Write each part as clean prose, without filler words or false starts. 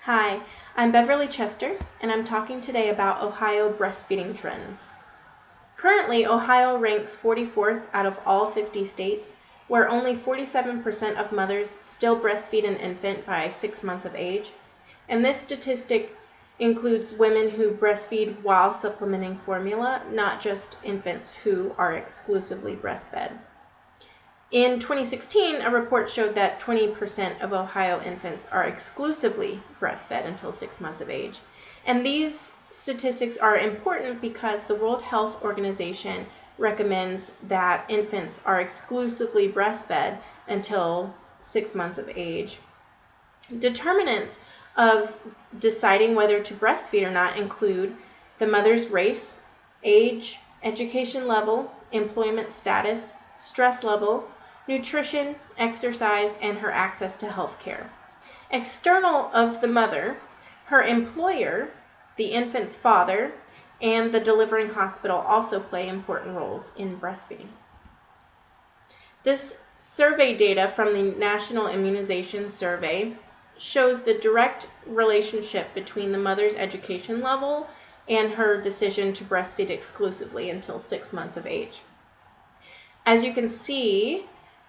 Hi, I'm Beverly Chester, and I'm talking today about Ohio breastfeeding trends. Currently, Ohio ranks 44th out of all 50 states, where only 47% of mothers still breastfeed an infant by 6 months of age. And this statistic includes women who breastfeed while supplementing formula, not just infants who are exclusively breastfed. In 2016, a report showed that 20% of Ohio infants are exclusively breastfed until 6 months of age. And these statistics are important because the World Health Organization recommends that infants are exclusively breastfed until 6 months of age. Determinants of deciding whether to breastfeed or not include the mother's race, age, education level, employment status, stress level, nutrition, exercise, and her access to health care. External of the mother, her employer, the infant's father, and the delivering hospital also play important roles in breastfeeding. This survey data from the National Immunization Survey shows the direct relationship between the mother's education level and her decision to breastfeed exclusively until 6 months of age. As you can see,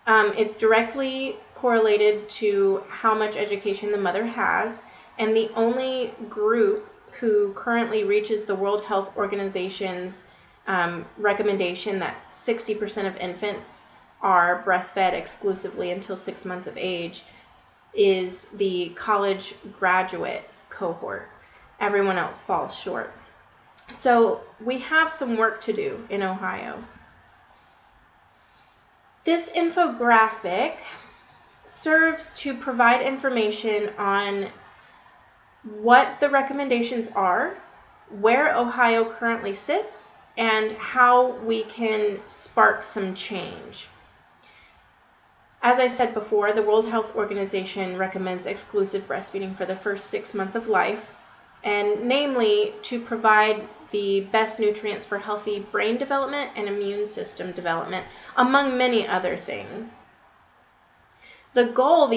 it's directly correlated to how much education the mother has, and the only group who currently reaches the World Health Organization's recommendation that 60% of infants are breastfed exclusively until 6 months of age is the college graduate cohort. Everyone else falls short. So we have some work to do in Ohio. This infographic serves to provide information on what the recommendations are, where Ohio currently sits, and how we can spark some change. As I said before, the World Health Organization recommends exclusive breastfeeding for the first 6 months of life, and namely to provide the best nutrients for healthy brain development and immune system development, among many other things. The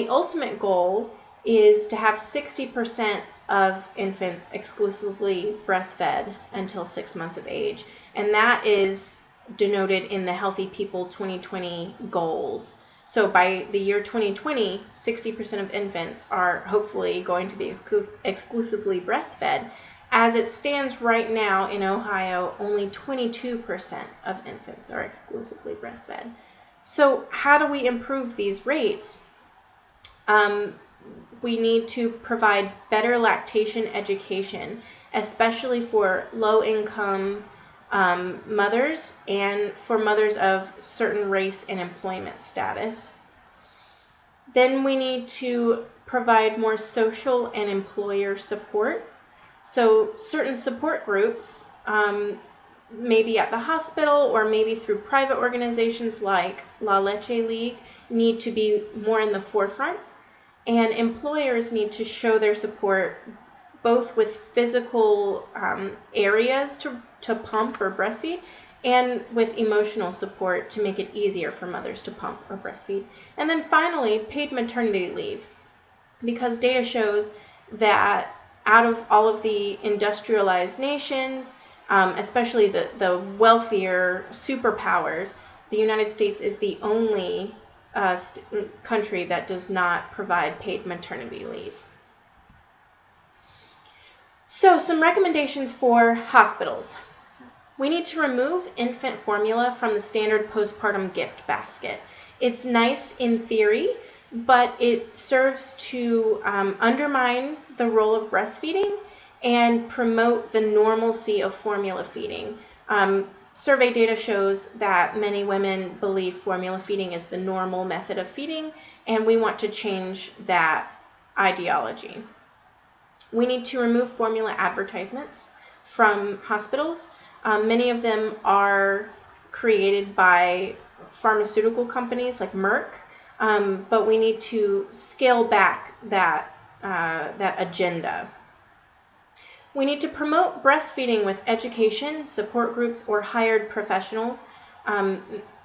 ultimate goal, is to have 60% of infants exclusively breastfed until 6 months of age, and that is denoted in the Healthy People 2020 goals. So by the year 2020, 60% of infants are hopefully going to be exclusively breastfed. As it stands right now in Ohio, only 22% of infants are exclusively breastfed. So how do we improve these rates? We need to provide better lactation education, especially for low-income mothers and for mothers of certain race and employment status. Then we need to provide more social and employer support. So certain support groups, maybe at the hospital or maybe through private organizations like La Leche League, need to be more in the forefront. And employers need to show their support both with physical areas to pump or breastfeed, and with emotional support to make it easier for mothers to pump or breastfeed. And then finally, paid maternity leave, because data shows that out of all of the industrialized nations, especially the wealthier superpowers, the United States is the only country that does not provide paid maternity leave. So some recommendations for hospitals. We need to remove infant formula from the standard postpartum gift basket. It's nice in theory, but it serves to undermine the role of breastfeeding and promote the normalcy of formula feeding. Survey data shows that many women believe formula feeding is the normal method of feeding, and we want to change that ideology. We need to remove formula advertisements from hospitals. Many of them are created by pharmaceutical companies like Merck, but we need to scale back that agenda. We need to promote breastfeeding with education, support groups, or hired professionals.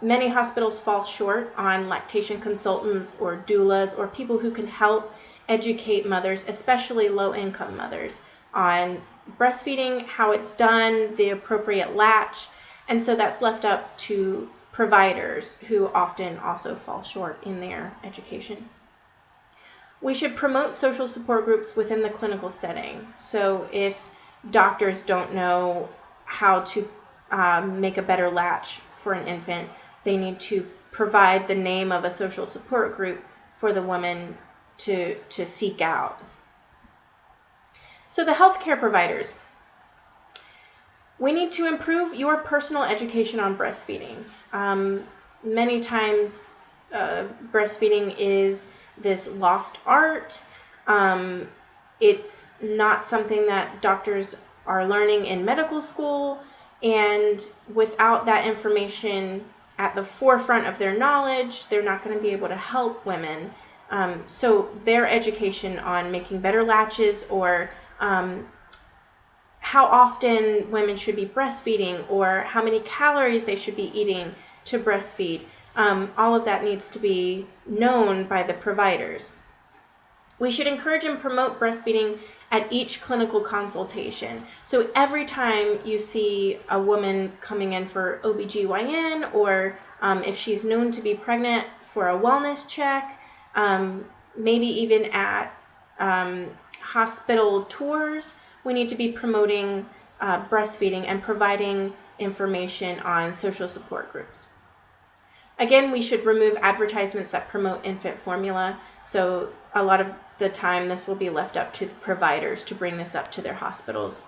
Many hospitals fall short on lactation consultants or doulas or people who can help educate mothers, especially low-income mothers, on breastfeeding, how it's done, the appropriate latch, and so that's left up to providers who often also fall short in their education. We should promote social support groups within the clinical setting. So if doctors don't know how to make a better latch for an infant, they need to provide the name of a social support group for the woman to seek out. So the healthcare providers, we need to improve your personal education on breastfeeding. Many times breastfeeding is this lost art. It's not something that doctors are learning in medical school, and without that information at the forefront of their knowledge, they're not going to be able to help women. So their education on making better latches, or how often women should be breastfeeding, or how many calories they should be eating to breastfeed, all of that needs to be known by the providers. We should encourage and promote breastfeeding at each clinical consultation. So every time you see a woman coming in for OBGYN, or if she's known to be pregnant, for a wellness check, maybe even at hospital tours, we need to be promoting breastfeeding and providing information on social support groups. Again, we should remove advertisements that promote infant formula. So a lot of the time this will be left up to the providers to bring this up to their hospitals.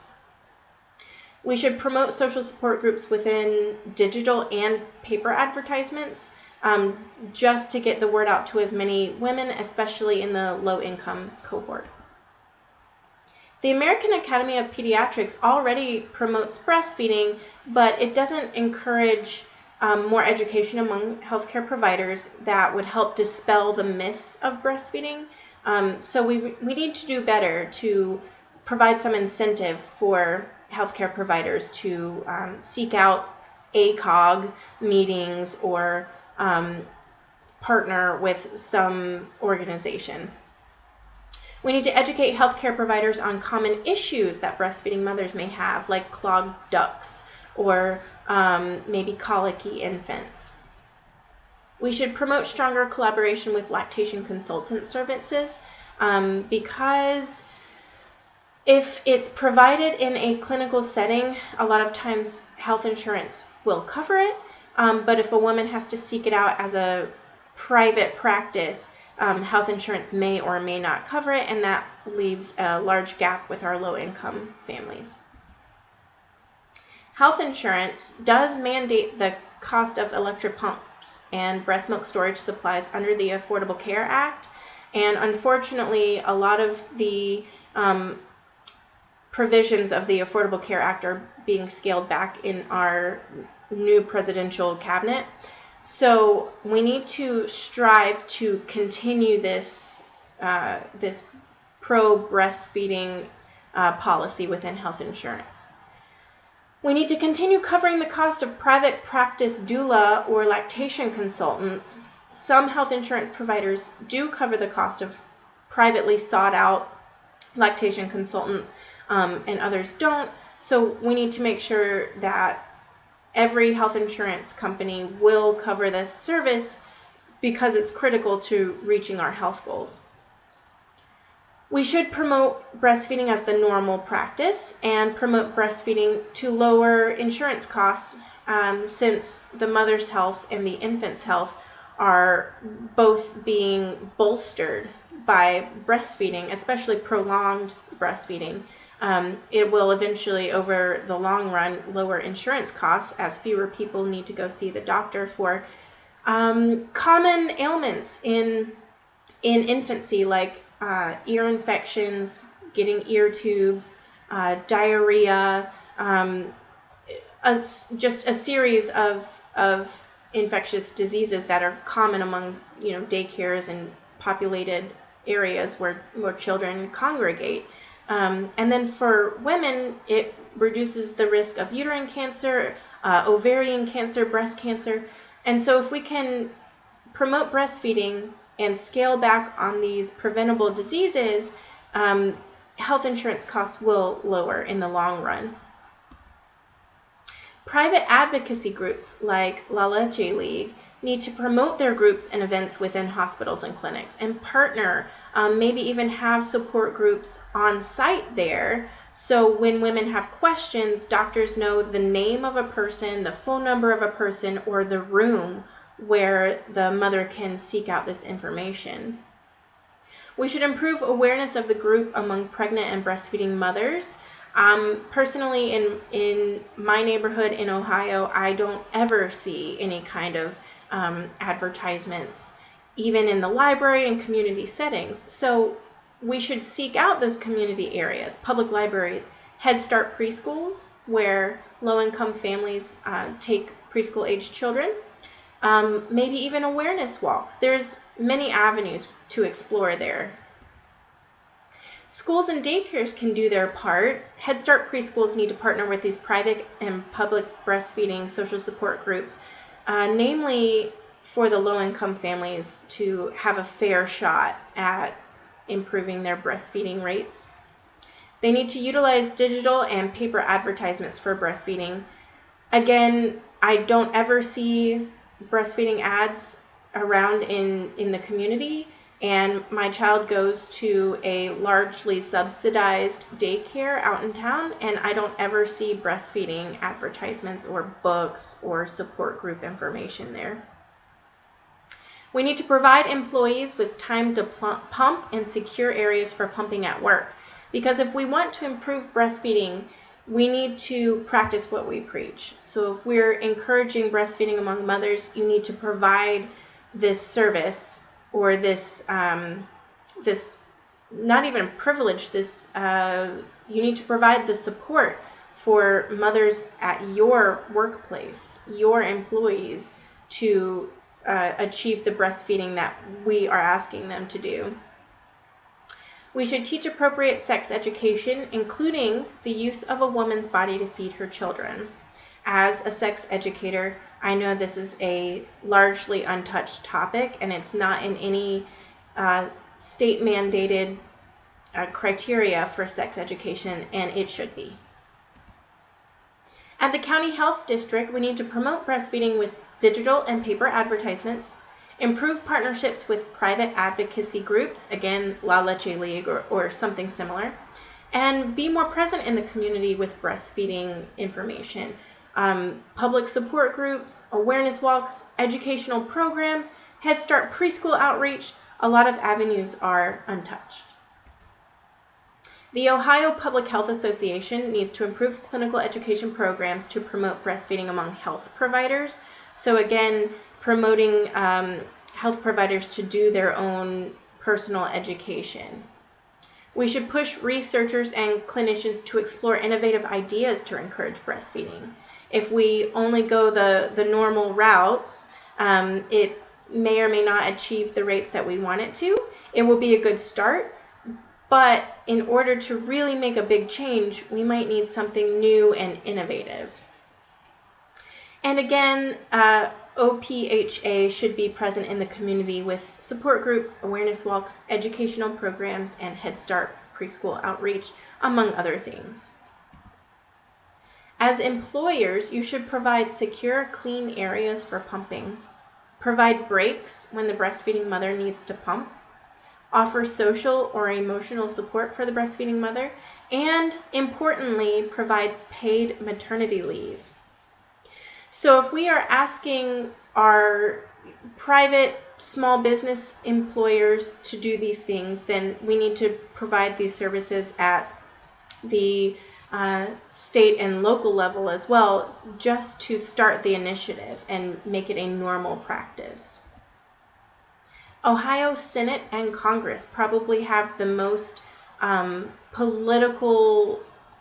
We should promote social support groups within digital and paper advertisements, just to get the word out to as many women, especially in the low-income cohort. The American Academy of Pediatrics already promotes breastfeeding, but it doesn't encourage more education among healthcare providers that would help dispel the myths of breastfeeding. So we need to do better to provide some incentive for healthcare providers to seek out ACOG meetings, or partner with some organization. We need to educate healthcare providers on common issues that breastfeeding mothers may have, like clogged ducts, or maybe colicky infants. We should promote stronger collaboration with lactation consultant services, because if it's provided in a clinical setting, a lot of times health insurance will cover it, but if a woman has to seek it out as a private practice, health insurance may or may not cover it, and that leaves a large gap with our low-income families. Health insurance does mandate the cost of electric pumps and breast milk storage supplies under the Affordable Care Act, and unfortunately a lot of the provisions of the Affordable Care Act are being scaled back in our new presidential cabinet. So we need to strive to continue this pro-breastfeeding policy within health insurance. We need to continue covering the cost of private practice doula or lactation consultants. Some health insurance providers do cover the cost of privately sought out lactation consultants, and others don't. So we need to make sure that every health insurance company will cover this service, because it's critical to reaching our health goals. We should promote breastfeeding as the normal practice and promote breastfeeding to lower insurance costs, since the mother's health and the infant's health are both being bolstered by breastfeeding, especially prolonged breastfeeding. It will eventually, over the long run, lower insurance costs, as fewer people need to go see the doctor for common ailments in infancy, like ear infections, getting ear tubes, diarrhea, just a series of infectious diseases that are common among daycares and populated areas where children congregate. And then for women, it reduces the risk of uterine cancer, ovarian cancer, breast cancer. And so if we can promote breastfeeding and scale back on these preventable diseases, health insurance costs will lower in the long run. Private advocacy groups like La Leche League need to promote their groups and events within hospitals and clinics and partner, maybe even have support groups on site there. So when women have questions, doctors know the name of a person, the phone number of a person, or the room where the mother can seek out this information. We should improve awareness of the group among pregnant and breastfeeding mothers. Personally, in my neighborhood in Ohio, I don't ever see any kind of advertisements, even in the library and community settings. So we should seek out those community areas, public libraries, Head Start preschools, where low-income families take preschool-age children, maybe even awareness walks. There's many avenues to explore there. Schools and daycares can do their part. Head Start preschools need to partner with these private and public breastfeeding social support groups, namely for the low-income families to have a fair shot at improving their breastfeeding rates. They need to utilize digital and paper advertisements for breastfeeding. Again, I don't ever see breastfeeding ads around in the community, and my child goes to a largely subsidized daycare out in town, and I don't ever see breastfeeding advertisements or books or support group information there. We need to provide employees with time to pump and secure areas for pumping at work, because if we want to improve breastfeeding, we need to practice what we preach. So if we're encouraging breastfeeding among mothers, you need to provide this service, or this not even privilege, you need to provide the support for mothers at your workplace, your employees, to achieve the breastfeeding that we are asking them to do. We should teach appropriate sex education, including the use of a woman's body to feed her children. As a sex educator, I know this is a largely untouched topic, and it's not in any state-mandated criteria for sex education, and it should be. At the County Health District, we need to promote breastfeeding with digital and paper advertisements, improve partnerships with private advocacy groups, again, La Leche League or something similar, and be more present in the community with breastfeeding information. Public support groups, awareness walks, educational programs, Head Start preschool outreach, a lot of avenues are untouched. The Ohio Public Health Association needs to improve clinical education programs to promote breastfeeding among health providers. So again, promoting health providers to do their own personal education. We should push researchers and clinicians to explore innovative ideas to encourage breastfeeding. If we only go the normal routes, it may or may not achieve the rates that we want it to. It will be a good start, but in order to really make a big change, we might need something new and innovative. And again, OPHA should be present in the community with support groups, awareness walks, educational programs, and Head Start preschool outreach, among other things. As employers, you should provide secure, clean areas for pumping, provide breaks when the breastfeeding mother needs to pump, offer social or emotional support for the breastfeeding mother, and importantly, provide paid maternity leave. So if we are asking our private small business employers to do these things, then we need to provide these services at the state and local level as well, just to start the initiative and make it a normal practice. Ohio Senate and Congress probably have the most political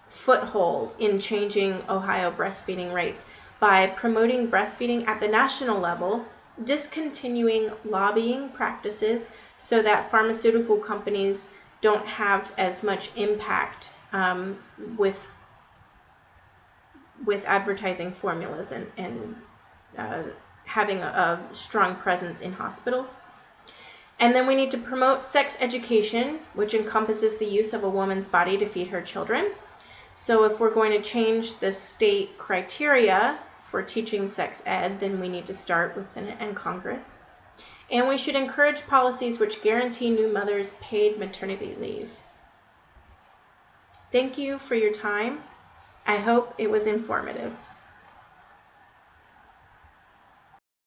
foothold in changing Ohio breastfeeding rates by promoting breastfeeding at the national level, discontinuing lobbying practices so that pharmaceutical companies don't have as much impact with advertising formulas and having a strong presence in hospitals. And then we need to promote sex education, which encompasses the use of a woman's body to feed her children. So if we're going to change the state criteria for teaching sex ed, then we need to start with Senate and Congress. And we should encourage policies which guarantee new mothers paid maternity leave. Thank you for your time. I hope it was informative.